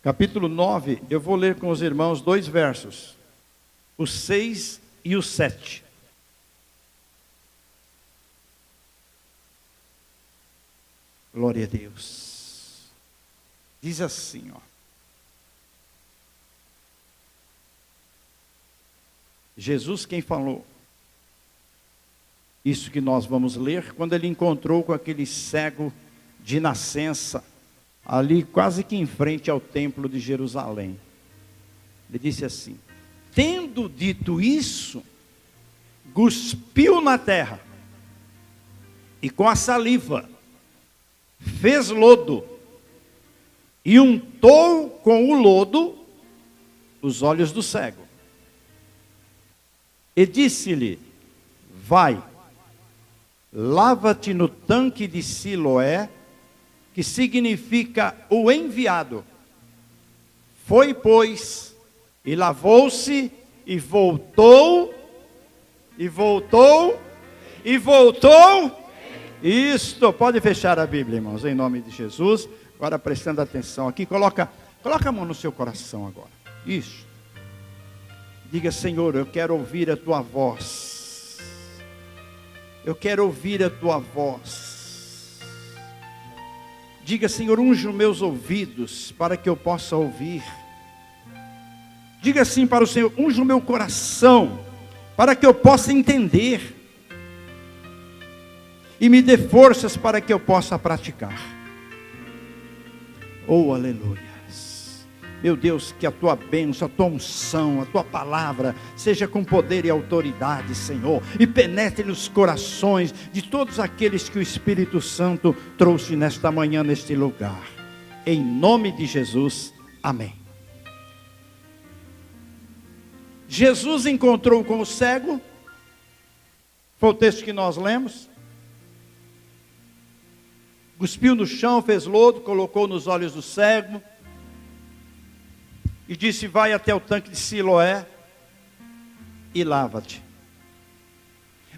capítulo 9, eu vou ler com os irmãos 2 versos, o 6 e o 7. Glória a Deus. Diz assim, ó. Jesus quem falou. Isso que nós vamos ler, quando ele encontrou com aquele cego de nascença, ali quase que em frente ao templo de Jerusalém. Ele disse assim: tendo dito isso, cuspiu na terra, e com a saliva fez lodo, e untou com o lodo os olhos do cego. E disse-lhe: vai, lava-te no tanque de Siloé, que significa o enviado. Foi, pois, e lavou-se, e voltou, e voltou, e voltou. Isto, pode fechar a Bíblia, irmãos, em nome de Jesus. Agora prestando atenção aqui, coloca a mão no seu coração agora. Isso. Diga: Senhor, eu quero ouvir a tua voz. Eu quero ouvir a tua voz. Diga: Senhor, unge os meus ouvidos para que eu possa ouvir. Diga assim para o Senhor: unge o meu coração para que eu possa entender. E me dê forças para que eu possa praticar. Oh, aleluias. Meu Deus, que a tua bênção, a tua unção, a tua palavra seja com poder e autoridade, Senhor, e penetre nos corações de todos aqueles que o Espírito Santo trouxe nesta manhã, neste lugar. Em nome de Jesus, amém. Jesus encontrou com o cego, foi o texto que nós lemos. Cuspiu no chão, fez lodo, colocou nos olhos do cego e disse: vai até o tanque de Siloé e lava-te.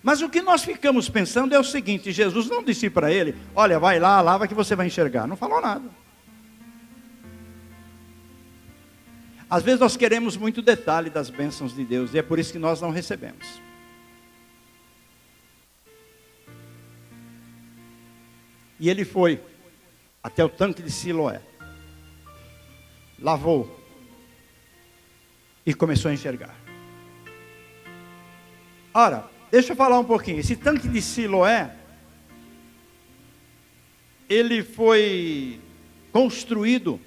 Mas o que nós ficamos pensando é o seguinte: Jesus não disse para ele: olha, vai lá, lava que você vai enxergar. Não falou nada. Às vezes nós queremos muito detalhe das bênçãos de Deus, e é por isso que nós não recebemos. E ele foi até o tanque de Siloé, lavou e começou a enxergar. Ora, deixa eu falar um pouquinho. Esse tanque de Siloé, ele foi construído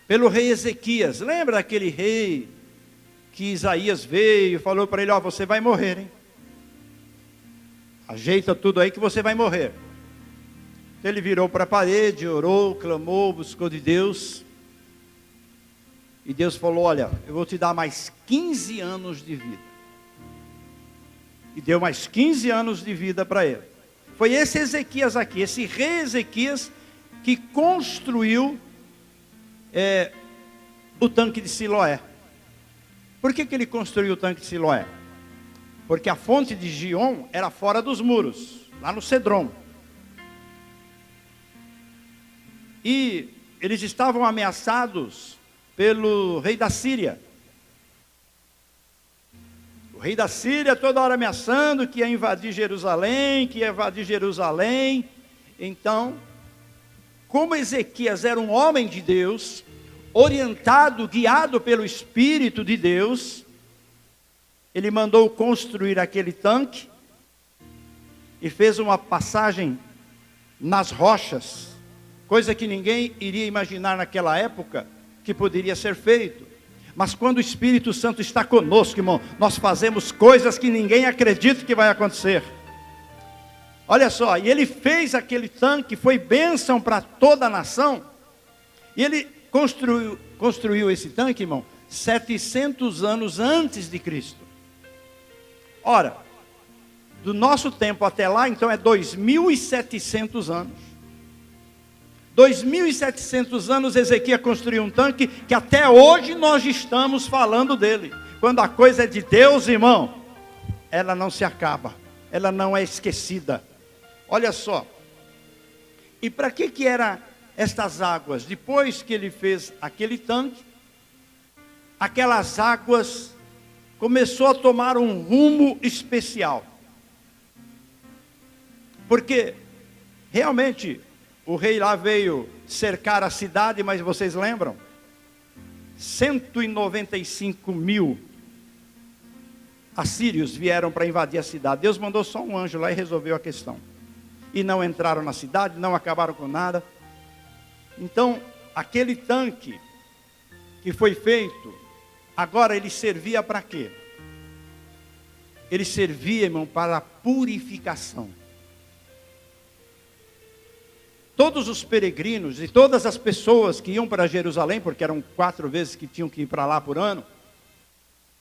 pelo rei Ezequias. Lembra aquele rei que Isaías veio e falou para ele: ó, você vai morrer, hein? Ajeita tudo aí que você vai morrer. Ele virou para a parede, orou, clamou, buscou de Deus. E Deus falou: olha, eu vou te dar mais 15 anos de vida. E deu mais 15 anos de vida para ele. Foi esse Ezequias aqui, esse rei Ezequias, que construiu o tanque de Siloé. Por que ele construiu o tanque de Siloé? Porque a fonte de Gion era fora dos muros, lá no Cedron. E eles estavam ameaçados pelo rei da Síria. O rei da Síria toda hora ameaçando que ia invadir Jerusalém, Então, como Ezequias era um homem de Deus, orientado, guiado pelo Espírito de Deus, ele mandou construir aquele tanque e fez uma passagem nas rochas, coisa que ninguém iria imaginar naquela época que poderia ser feito. Mas quando o Espírito Santo está conosco, irmão, nós fazemos coisas que ninguém acredita que vai acontecer. Olha só, e ele fez aquele tanque, foi bênção para toda a nação. E ele construiu esse tanque, irmão, 700 anos antes de Cristo. Ora, do nosso tempo até lá, então é 2.700 anos. 2.700 anos Ezequias construiu um tanque que até hoje nós estamos falando dele. Quando a coisa é de Deus, irmão, ela não se acaba, ela não é esquecida. Olha só, e para que era estas águas, depois que ele fez aquele tanque, aquelas águas começou a tomar um rumo especial. Porque realmente o rei lá veio cercar a cidade, mas vocês lembram? 195.000 assírios vieram para invadir a cidade. Deus mandou só um anjo lá e resolveu a questão. E não entraram na cidade, não acabaram com nada. Então, aquele tanque que foi feito, agora ele servia para quê? Ele servia, irmão, para a purificação. Todos os peregrinos e todas as pessoas que iam para Jerusalém, porque eram 4 vezes que tinham que ir para lá por ano,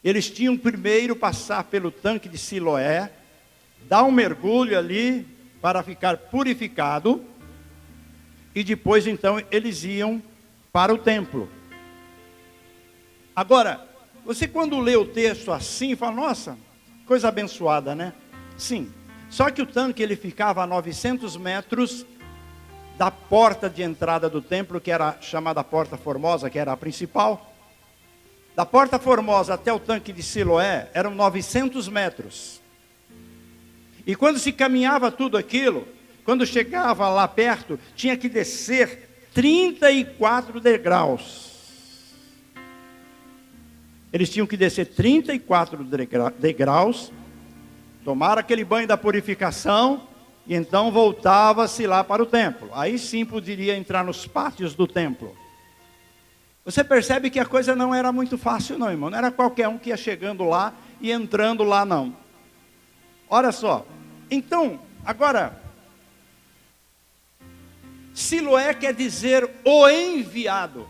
eles tinham primeiro passar pelo tanque de Siloé, dar um mergulho ali para ficar purificado, e depois então eles iam para o templo. Agora, você quando lê o texto assim, fala, nossa, coisa abençoada, né? Sim, só que o tanque ele ficava a 900 metros da porta de entrada do templo, que era chamada Porta Formosa, que era a principal. Da Porta Formosa até o tanque de Siloé eram 900 metros. E quando se caminhava tudo aquilo, quando chegava lá perto, tinha que descer 34 degraus. Eles tinham que descer 34 degraus, tomar aquele banho da purificação, e então voltava-se lá para o templo. Aí sim poderia entrar nos pátios do templo. Você percebe que a coisa não era muito fácil não, irmão. Não era qualquer um que ia chegando lá e entrando lá, não. Olha só. Então, agora, Siloé quer dizer o enviado.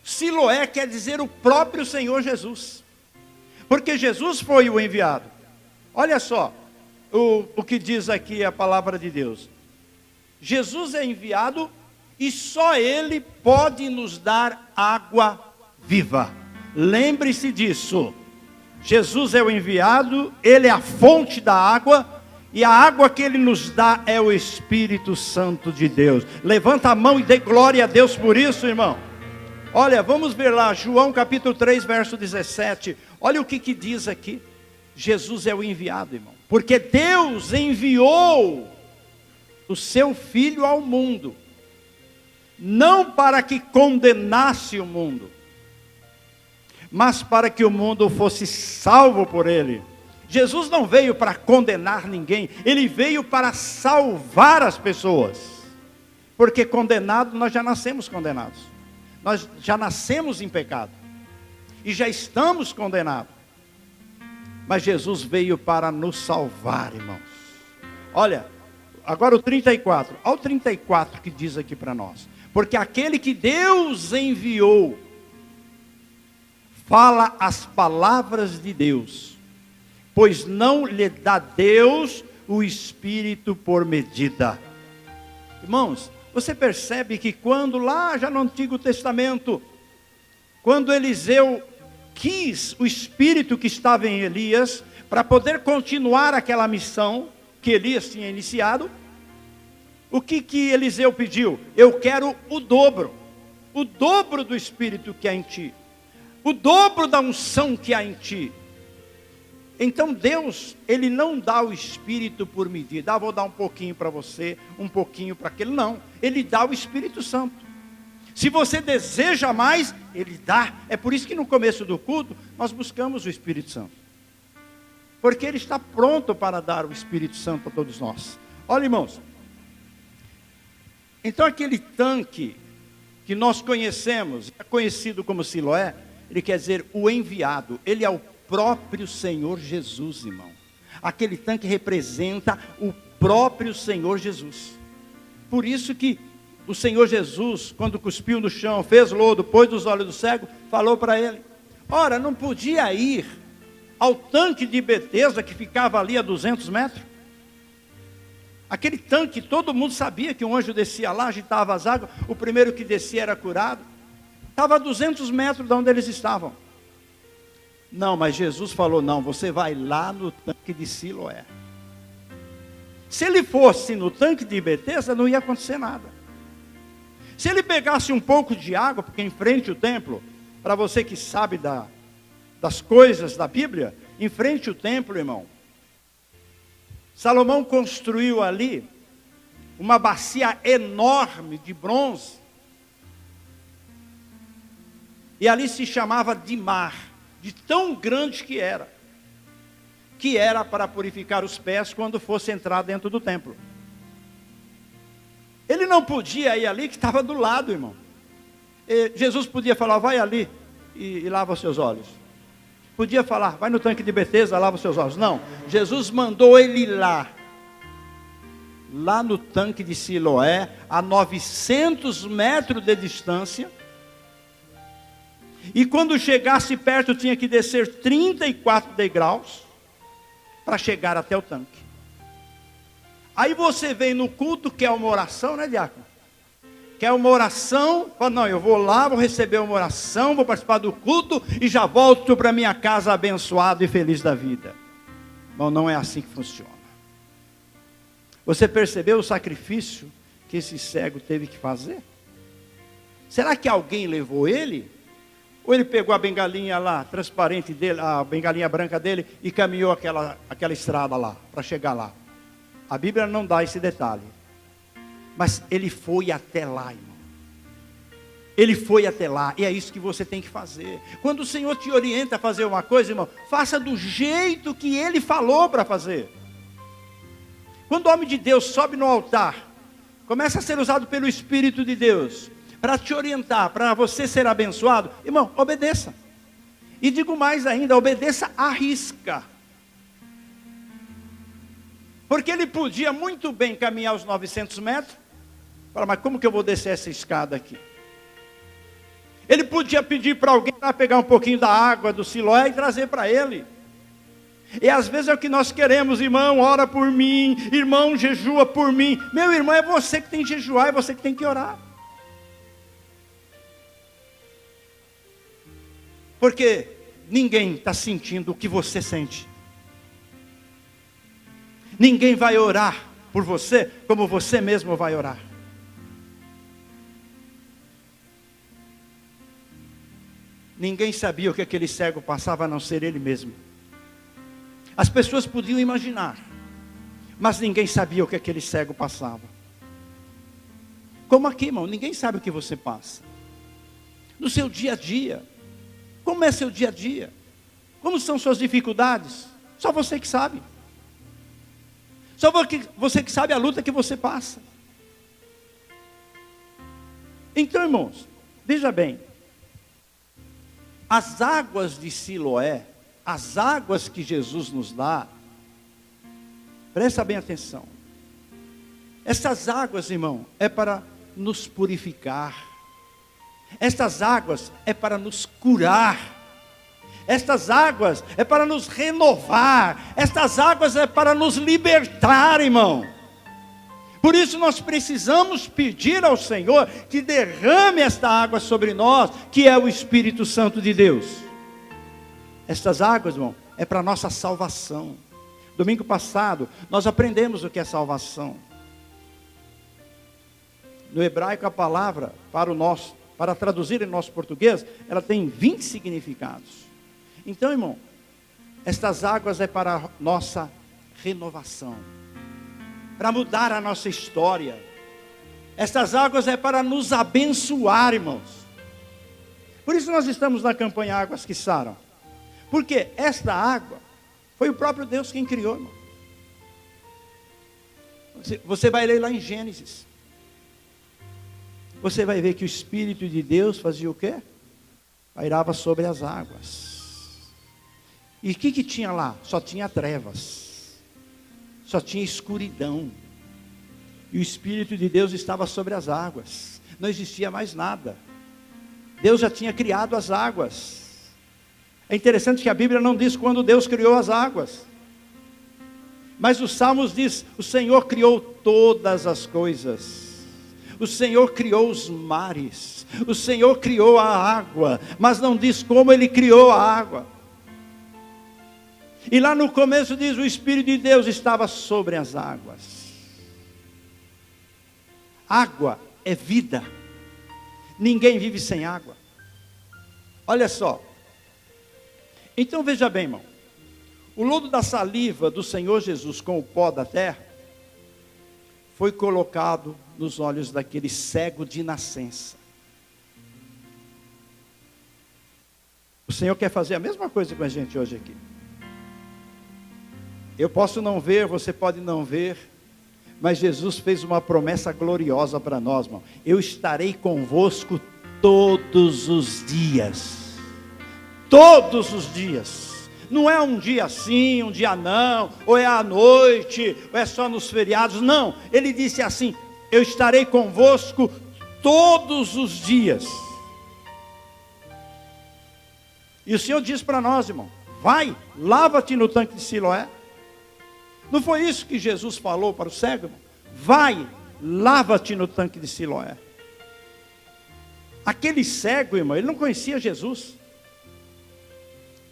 Siloé quer dizer o próprio Senhor Jesus. Porque Jesus foi o enviado. Olha só o que diz aqui a palavra de Deus. Jesus é enviado e só Ele pode nos dar água viva. Lembre-se disso. Jesus é o enviado, Ele é a fonte da água, e a água que Ele nos dá é o Espírito Santo de Deus. Levanta a mão e dê glória a Deus por isso, irmão. Olha, vamos ver lá, João capítulo 3, verso 17. Olha o que diz aqui. Jesus é o enviado, irmão. Porque Deus enviou o seu Filho ao mundo, não para que condenasse o mundo, mas para que o mundo fosse salvo por Ele. Jesus não veio para condenar ninguém, Ele veio para salvar as pessoas. Porque condenado, nós já nascemos condenados. Nós já nascemos em pecado. E já estamos condenados. Mas Jesus veio para nos salvar, irmãos. Olha, agora o 34. Olha o 34 que diz aqui para nós. Porque aquele que Deus enviou, fala as palavras de Deus, pois não lhe dá Deus o Espírito por medida. Irmãos, você percebe que quando lá já no Antigo Testamento, quando Eliseu quis o Espírito que estava em Elias, para poder continuar aquela missão que Elias tinha iniciado, o que Eliseu pediu? Eu quero o dobro do Espírito que há em ti, o dobro da unção que há em ti. Então Deus, Ele não dá o Espírito por medida, vou dar um pouquinho para você, um pouquinho para aquele, não, Ele dá o Espírito Santo. Se você deseja mais, Ele dá. É por isso que no começo do culto, nós buscamos o Espírito Santo. Porque Ele está pronto para dar o Espírito Santo a todos nós. Olha, irmãos. Então aquele tanque que nós conhecemos, é conhecido como Siloé, ele quer dizer o enviado. Ele é o próprio Senhor Jesus, irmão. Aquele tanque representa o próprio Senhor Jesus. Por isso que o Senhor Jesus, quando cuspiu no chão, fez lodo, pôs nos olhos do cego, falou para ele, ora, não podia ir ao tanque de Betesda, que ficava ali a 200 metros? Aquele tanque, todo mundo sabia que um anjo descia lá, agitava as águas, o primeiro que descia era curado. Estava a 200 metros de onde eles estavam. Não, mas Jesus falou, não, você vai lá no tanque de Siloé. Se ele fosse no tanque de Betesda, não ia acontecer nada. Se ele pegasse um pouco de água, porque em frente ao templo, para você que sabe das coisas da Bíblia, em frente ao templo, irmão, Salomão construiu ali uma bacia enorme de bronze, e ali se chamava de mar, de tão grande que era para purificar os pés quando fosse entrar dentro do templo. Ele não podia ir ali, que estava do lado, irmão. Jesus podia falar, vai ali e lava os seus olhos. Podia falar, vai no tanque de Betesda, lava os seus olhos. Não, Jesus mandou ele ir lá no tanque de Siloé, a 900 metros de distância. E quando chegasse perto, tinha que descer 34 degraus para chegar até o tanque. Aí você vem no culto, que é uma oração, né, diácono? Que é uma oração, fala, não, eu vou lá, vou receber uma oração, vou participar do culto e já volto para minha casa abençoado e feliz da vida. Bom, não é assim que funciona. Você percebeu o sacrifício que esse cego teve que fazer? Será que alguém levou ele? Ou ele pegou a bengalinha lá, transparente dele, a bengalinha branca dele, e caminhou aquela estrada lá, para chegar lá? A Bíblia não dá esse detalhe. Mas ele foi até lá, irmão. Ele foi até lá, e é isso que você tem que fazer. Quando o Senhor te orienta a fazer uma coisa, irmão, faça do jeito que Ele falou para fazer. Quando o homem de Deus sobe no altar, começa a ser usado pelo Espírito de Deus, para te orientar, para você ser abençoado, irmão, obedeça. E digo mais ainda, obedeça à risca. Porque ele podia muito bem caminhar os 900 metros, falar, mas como que eu vou descer essa escada aqui? Ele podia pedir para alguém lá pegar um pouquinho da água do Siloé e trazer para ele. E às vezes é o que nós queremos, irmão, ora por mim, irmão, jejua por mim. Meu irmão, é você que tem que jejuar, é você que tem que orar. Porque ninguém está sentindo o que você sente. Ninguém vai orar por você como você mesmo vai orar. Ninguém sabia o que aquele cego passava, a não ser ele mesmo. As pessoas podiam imaginar, mas ninguém sabia o que aquele cego passava. Como aqui, irmão, ninguém sabe o que você passa. No seu dia a dia. Como é seu dia a dia? Como são suas dificuldades? Só você que sabe. Só você que sabe a luta que você passa. Então, irmãos, veja bem. As águas de Siloé, as águas que Jesus nos dá, presta bem atenção. Essas águas, irmão, é para nos purificar. Estas águas é para nos curar. Estas águas é para nos renovar. Estas águas é para nos libertar, irmão. Por isso nós precisamos pedir ao Senhor que derrame esta água sobre nós, que é o Espírito Santo de Deus. Estas águas, irmão, é para a nossa salvação. Domingo passado, nós aprendemos o que é salvação. No hebraico, a palavra, para traduzir em nosso português, ela tem 20 significados. Então, irmão, estas águas é para a nossa renovação, para mudar a nossa história. Estas águas é para nos abençoar, irmãos. Por isso nós estamos na campanha Águas que Saram. Porque esta água foi o próprio Deus quem criou, irmão. Você vai ler lá em Gênesis. Você vai ver que o Espírito de Deus fazia o quê? Pairava sobre as águas. E o que tinha lá? Só tinha trevas. Só tinha escuridão. E o Espírito de Deus estava sobre as águas. Não existia mais nada. Deus já tinha criado as águas. É interessante que a Bíblia não diz quando Deus criou as águas. Mas os Salmos diz, o Senhor criou todas as coisas. O Senhor criou os mares. O Senhor criou a água. Mas não diz como Ele criou a água. E lá no começo diz, o Espírito de Deus estava sobre as águas. Água é vida. Ninguém vive sem água. Olha só. Então veja bem, irmão. O lodo da saliva do Senhor Jesus com o pó da terra foi colocado nos olhos daquele cego de nascença. O Senhor quer fazer a mesma coisa com a gente hoje aqui. Eu posso não ver, você pode não ver, mas Jesus fez uma promessa gloriosa para nós, irmão. Eu estarei convosco todos os dias. Todos os dias. Não é um dia sim, um dia não, ou é à noite, ou é só nos feriados. Não, ele disse assim: eu estarei convosco todos os dias. E o Senhor diz para nós, irmão: vai, lava-te no tanque de Siloé. Não foi isso que Jesus falou para o cego, irmão? Vai, lava-te no tanque de Siloé. Aquele cego, irmão, ele não conhecia Jesus.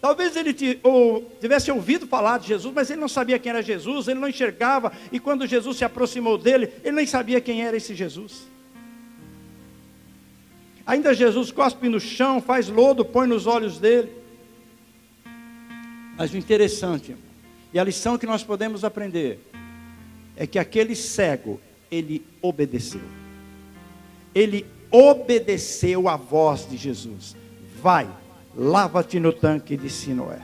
Talvez ele tivesse ouvido falar de Jesus, mas ele não sabia quem era Jesus, ele não enxergava, e quando Jesus se aproximou dele, ele nem sabia quem era esse Jesus. Ainda Jesus cospe no chão, faz lodo, põe nos olhos dele. Mas o interessante, irmão, e a lição que nós podemos aprender, é que aquele cego, ele obedeceu. Ele obedeceu à voz de Jesus. Vai, lava-te no tanque de Siloé.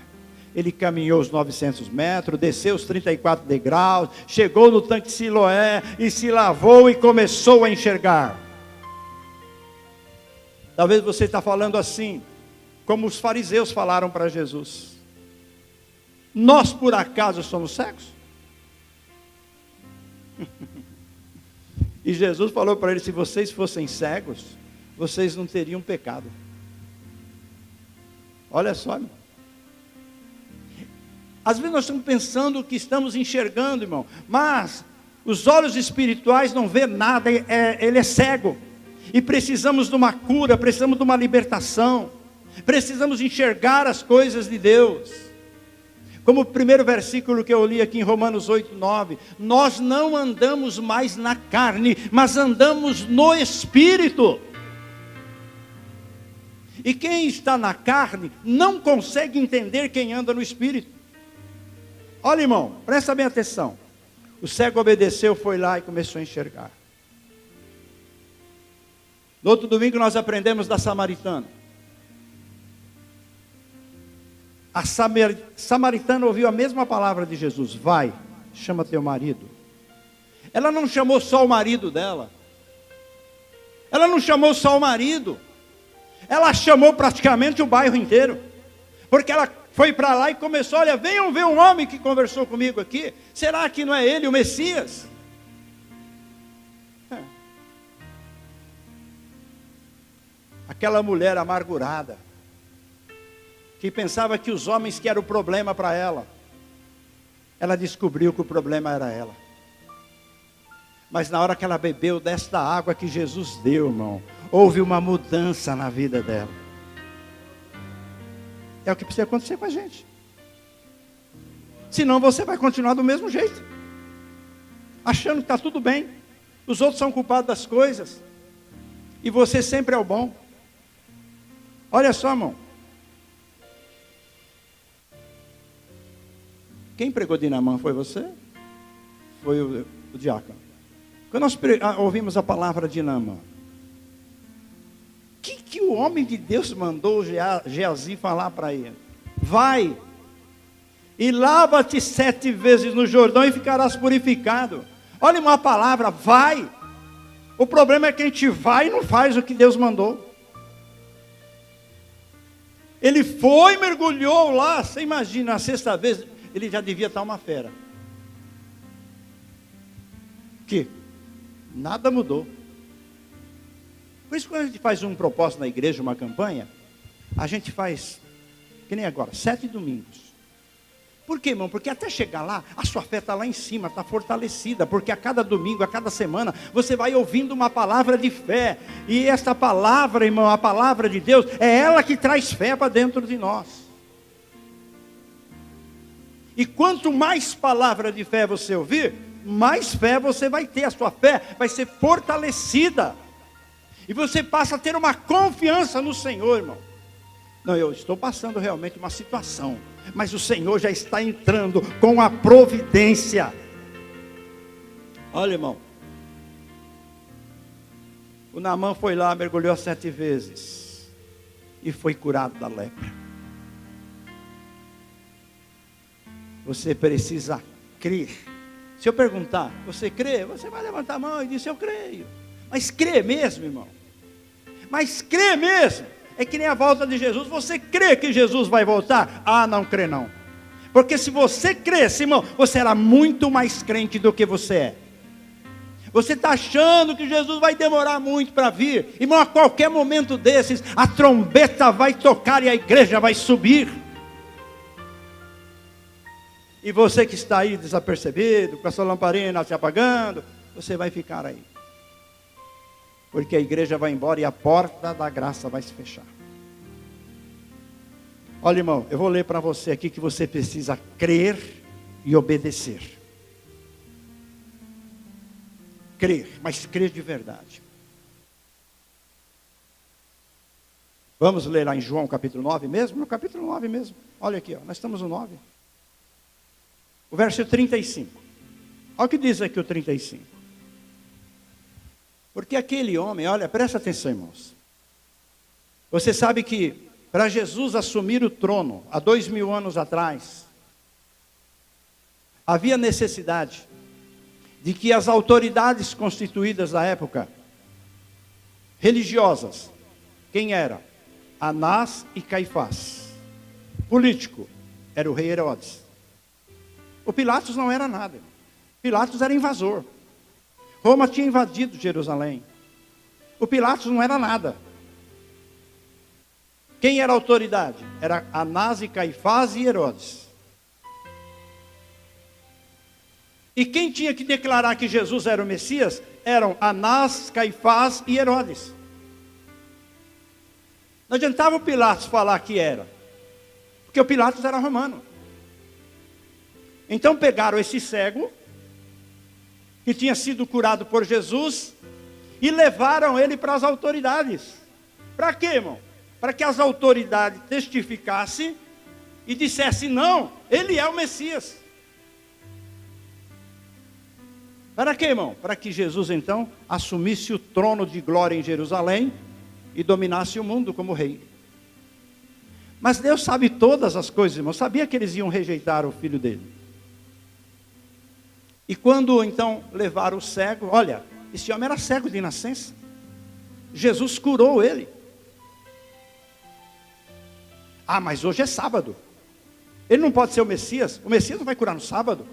Ele caminhou os 900 metros, desceu os 34 degraus, chegou no tanque de Siloé e se lavou e começou a enxergar. Talvez você está falando assim, como os fariseus falaram para Jesus: nós por acaso somos cegos? E Jesus falou para eles: se vocês fossem cegos, vocês não teriam pecado. Olha só, irmão. Às vezes nós estamos pensando que estamos enxergando, irmão, mas os olhos espirituais não vê nada, ele é cego. E precisamos de uma cura, precisamos de uma libertação, precisamos enxergar as coisas de Deus. Como o primeiro versículo que eu li aqui em Romanos 8:9, nós não andamos mais na carne, mas andamos no Espírito. E quem está na carne não consegue entender quem anda no Espírito. Olha, irmão, presta bem atenção. O cego obedeceu, foi lá e começou a enxergar. No outro domingo nós aprendemos da samaritana. A samaritana ouviu a mesma palavra de Jesus: vai, chama teu marido. Ela não chamou só o marido dela. Ela não chamou só o marido. Ela chamou praticamente o bairro inteiro. Porque ela foi para lá e começou: olha, venham ver um homem que conversou comigo aqui. Será que não é ele o Messias? Aquela mulher amargurada, que pensava que os homens que eram o problema para ela, ela descobriu que o problema era ela. Mas na hora que ela bebeu desta água que Jesus deu, irmão, houve uma mudança na vida dela. É o que precisa acontecer com a gente. Senão você vai continuar do mesmo jeito, achando que está tudo bem. Os outros são culpados das coisas, e você sempre é o bom. Olha só, irmão. Quem pregou de Naamã foi você? Foi o diácono. Quando nós ouvimos a palavra de Naamã, o que o homem de Deus mandou Geazi falar para ele? Vai e lava-te 7 vezes no Jordão e ficarás purificado. Olha uma palavra: vai. O problema é que a gente vai e não faz o que Deus mandou. Ele foi, mergulhou lá, você imagina, a 6ª vez, ele já devia estar uma fera. Que nada mudou. Por isso, quando a gente faz um propósito na igreja, uma campanha, a gente faz, que nem agora, 7 domingos. Por quê, irmão? Porque até chegar lá, a sua fé está lá em cima, está fortalecida. Porque a cada domingo, a cada semana, você vai ouvindo uma palavra de fé. E essa palavra, irmão, a palavra de Deus, é ela que traz fé para dentro de nós. E quanto mais palavra de fé você ouvir, mais fé você vai ter. A sua fé vai ser fortalecida. E você passa a ter uma confiança no Senhor, irmão. Não, eu estou passando realmente uma situação, mas o Senhor já está entrando com a providência. Olha, irmão, o Naamã foi lá, mergulhou 7 vezes e foi curado da lepra. Você precisa crer. Se eu perguntar, você crê? Você vai levantar a mão e dizer, eu creio. Mas crê mesmo, irmão? Mas crê mesmo? É que nem a volta de Jesus. Você crê que Jesus vai voltar? Ah, não crê não. Porque se você cresce, irmão, você era muito mais crente do que você é. Você está achando que Jesus vai demorar muito para vir. Irmão, a qualquer momento desses, a trombeta vai tocar e a igreja vai subir. E você que está aí desapercebido, com a sua lamparina se apagando, você vai ficar aí. Porque a igreja vai embora e a porta da graça vai se fechar. Olha, irmão, eu vou ler para você aqui que você precisa crer e obedecer. Crer, mas crer de verdade. Vamos ler lá em João capítulo 9 mesmo? No capítulo 9 mesmo. Olha aqui, ó, nós estamos no 9. O verso 35. Olha o que diz aqui o 35. Porque aquele homem, olha, presta atenção, irmãos. Você sabe que para Jesus assumir o trono, há 2000 anos atrás, havia necessidade de que as autoridades constituídas da época, religiosas, quem era? Anás e Caifás. Político, era o rei Herodes. O Pilatos não era nada. Pilatos era invasor. Roma tinha invadido Jerusalém. O Pilatos não era nada. Quem era a autoridade? Era Anás e Caifás e Herodes. E quem tinha que declarar que Jesus era o Messias? Eram Anás, Caifás e Herodes. Não adiantava o Pilatos falar que era. Porque o Pilatos era romano. Então pegaram esse cego, que tinha sido curado por Jesus, e levaram ele para as autoridades. Para quê, irmão? Para que as autoridades testificassem e dissessem, não, ele é o Messias. Para quê, irmão? Para que Jesus então assumisse o trono de glória em Jerusalém e dominasse o mundo como rei. Mas Deus sabe todas as coisas, irmão. Sabia que eles iam rejeitar o filho dele. E quando então levaram o cego, olha, esse homem era cego de nascença. Jesus curou ele. Ah, mas hoje é sábado. Ele não pode ser o Messias. O Messias não vai curar no sábado.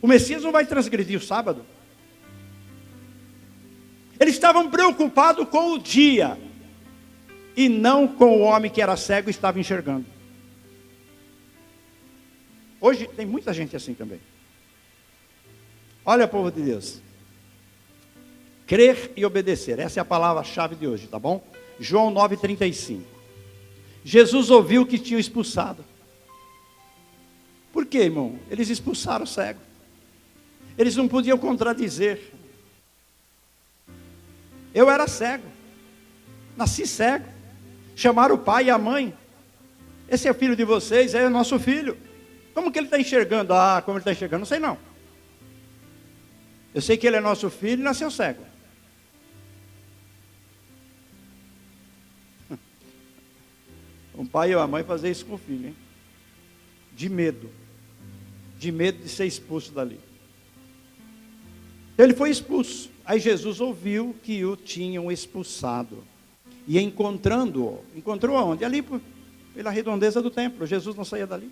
O Messias não vai transgredir o sábado. Eles estavam preocupados com o dia e não com o homem que era cego e estava enxergando. Hoje tem muita gente assim também. Olha, povo de Deus. Crer e obedecer. Essa é a palavra-chave de hoje, tá bom? João 9,35. Jesus ouviu que tinham expulsado. Por quê, irmão? Eles expulsaram o cego. Eles não podiam contradizer. Eu era cego. Nasci cego. Chamaram o pai e a mãe. Esse é o filho de vocês, é o nosso filho. Como que ele está enxergando? Ah, como ele está enxergando? Não sei não. Eu sei que ele é nosso filho e nasceu cego. Um pai ou a mãe fazer isso com o filho, hein? De medo. De medo de ser expulso dali. Ele foi expulso. Aí Jesus ouviu que o tinham expulsado. E encontrando-o. Encontrou aonde? Ali pela redondeza do templo. Jesus não saía dali.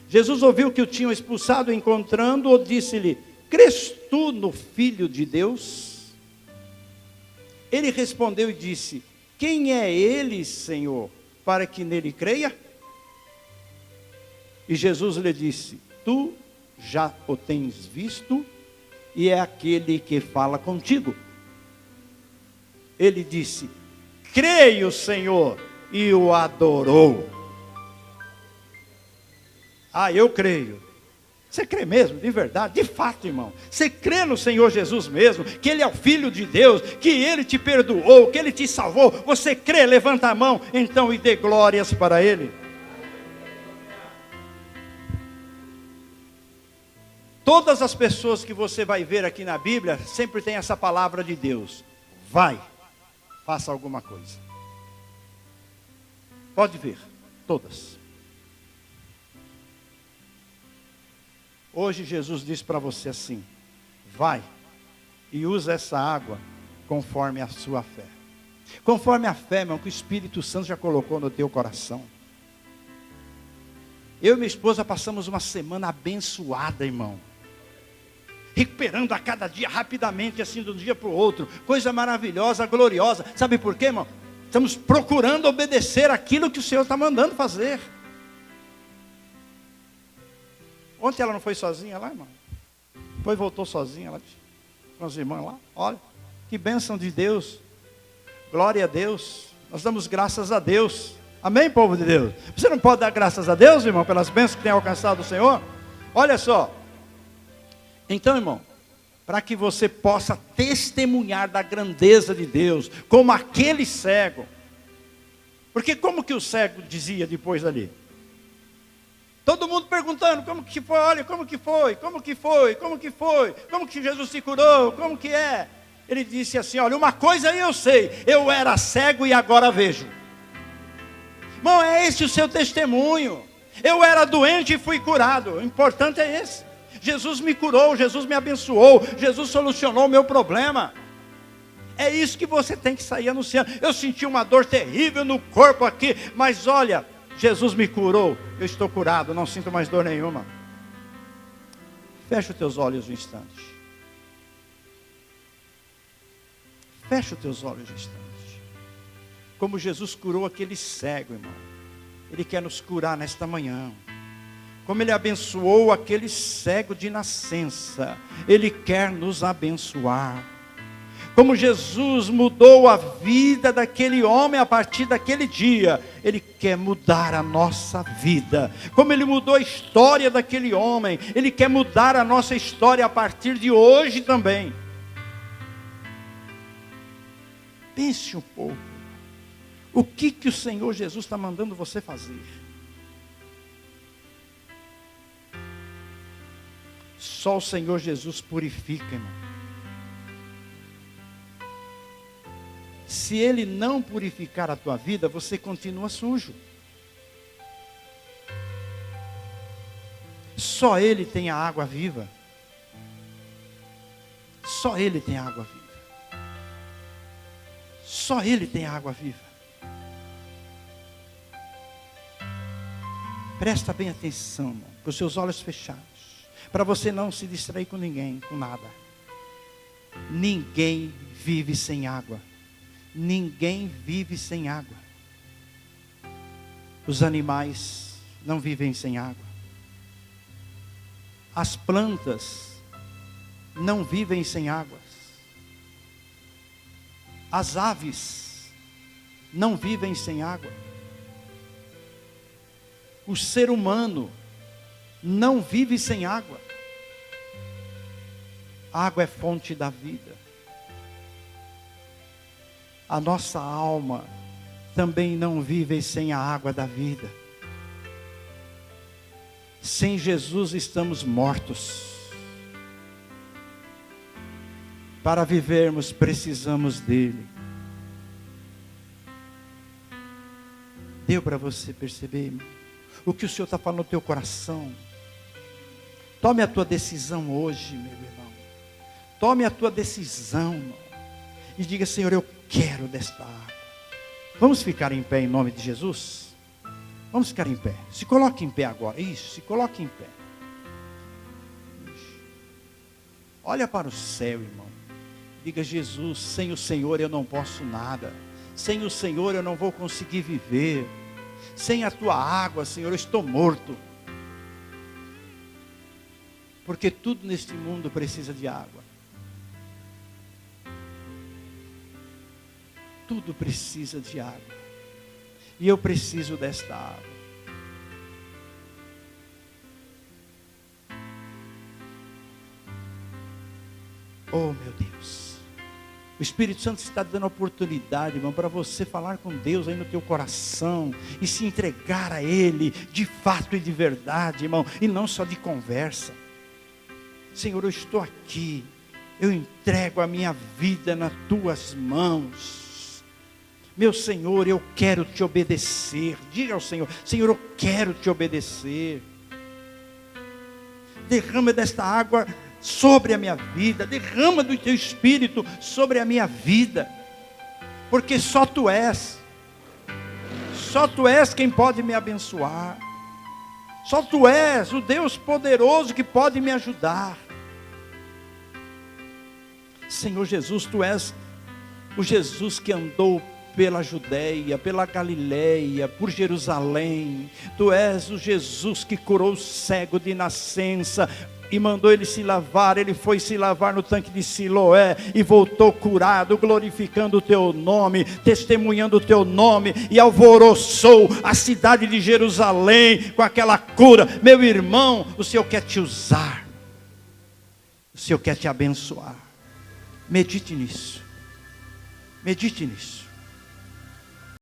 Jesus ouviu que o tinham expulsado, encontrando-o, disse-lhe, crês tu no Filho de Deus? Ele respondeu e disse, quem é ele, Senhor, para que nele creia? E Jesus lhe disse, tu já o tens visto, e é aquele que fala contigo. Ele disse, creio, Senhor, e o adorou. Ah, eu creio. Você crê mesmo, de verdade, de fato, irmão? Você crê no Senhor Jesus mesmo, que Ele é o Filho de Deus, que Ele te perdoou, que Ele te salvou? Você crê? Levanta a mão, então, e dê glórias para Ele. Todas as pessoas que você vai ver aqui na Bíblia, sempre tem essa palavra de Deus. Vai, faça alguma coisa. Pode ver, todas. Hoje Jesus diz para você assim: vai e usa essa água conforme a sua fé. Conforme a fé, irmão, que o Espírito Santo já colocou no teu coração. Eu e minha esposa passamos uma semana abençoada, irmão. Recuperando a cada dia, rapidamente, assim, de um dia para o outro. Coisa maravilhosa, gloriosa. Sabe por quê, irmão? Estamos procurando obedecer aquilo que o Senhor está mandando fazer. Ontem ela não foi sozinha lá, irmão? Depois voltou sozinha lá com as irmãs lá. Olha, que bênção de Deus. Glória a Deus. Nós damos graças a Deus. Amém, povo de Deus? Você não pode dar graças a Deus, irmão, pelas bênçãos que tem alcançado o Senhor? Olha só. Então, irmão, para que você possa testemunhar da grandeza de Deus, como aquele cego. Porque como que o cego dizia depois ali? Todo mundo perguntando, como que foi, olha, como que foi, como que foi, como que foi, como que Jesus se curou, como que é? Ele disse assim, olha, uma coisa eu sei, eu era cego e agora vejo. Irmão, é esse o seu testemunho. Eu era doente e fui curado, o importante é esse. Jesus me curou, Jesus me abençoou, Jesus solucionou o meu problema. É isso que você tem que sair anunciando. Eu senti uma dor terrível no corpo aqui, mas olha, Jesus me curou, eu estou curado, não sinto mais dor nenhuma. Fecha os teus olhos um instante. Fecha os teus olhos um instante. Como Jesus curou aquele cego, irmão, Ele quer nos curar nesta manhã. Como Ele abençoou aquele cego de nascença, Ele quer nos abençoar. Como Jesus mudou a vida daquele homem a partir daquele dia, Ele quer mudar a nossa vida. Como Ele mudou a história daquele homem, Ele quer mudar a nossa história a partir de hoje também. Pense um pouco. O que o Senhor Jesus está mandando você fazer? Só o Senhor Jesus purifica, irmão. Se Ele não purificar a tua vida, você continua sujo. Só Ele tem a água viva. Só Ele tem a água viva. Só Ele tem a água viva. Presta bem atenção, irmão, com os seus olhos fechados. Para você não se distrair com ninguém, com nada. Ninguém vive sem água. Ninguém vive sem água. Os animais não vivem sem água. As plantas não vivem sem águas. As aves não vivem sem água. O ser humano não vive sem água. A água é fonte da vida. A nossa alma também não vive sem a água da vida. Sem Jesus estamos mortos. Para vivermos precisamos dele. Deu para você perceber, irmão? O que o Senhor está falando no teu coração? Tome a tua decisão hoje, meu irmão. Tome a tua decisão, irmão. E diga, Senhor, eu quero desta água. Vamos ficar em pé em nome de Jesus? Vamos ficar em pé. Se coloque em pé agora. Isso, se coloque em pé. Isso. Olha para o céu, irmão. Diga, Jesus, sem o Senhor eu não posso nada. Sem o Senhor eu não vou conseguir viver. Sem a tua água, Senhor, eu estou morto. Porque tudo neste mundo precisa de água. Tudo precisa de água. E eu preciso desta água. Oh, meu Deus. O Espírito Santo está dando oportunidade, irmão, para você falar com Deus aí no teu coração e se entregar a Ele de fato e de verdade, irmão, e não só de conversa. Senhor, eu estou aqui, eu entrego a minha vida nas tuas mãos. Meu Senhor, eu quero te obedecer. Diga ao Senhor: Senhor, eu quero te obedecer. Derrama desta água sobre a minha vida, derrama do teu Espírito sobre a minha vida, porque só tu és quem pode me abençoar, só tu és o Deus poderoso que pode me ajudar. Senhor Jesus, tu és o Jesus que andou pela Judeia, pela Galileia, por Jerusalém. Tu és o Jesus que curou o cego de nascença e mandou ele se lavar. Ele foi se lavar no tanque de Siloé e voltou curado, glorificando o teu nome, testemunhando o teu nome, e alvoroçou a cidade de Jerusalém com aquela cura. Meu irmão, o Senhor quer te usar, o Senhor quer te abençoar. Medite nisso, medite nisso.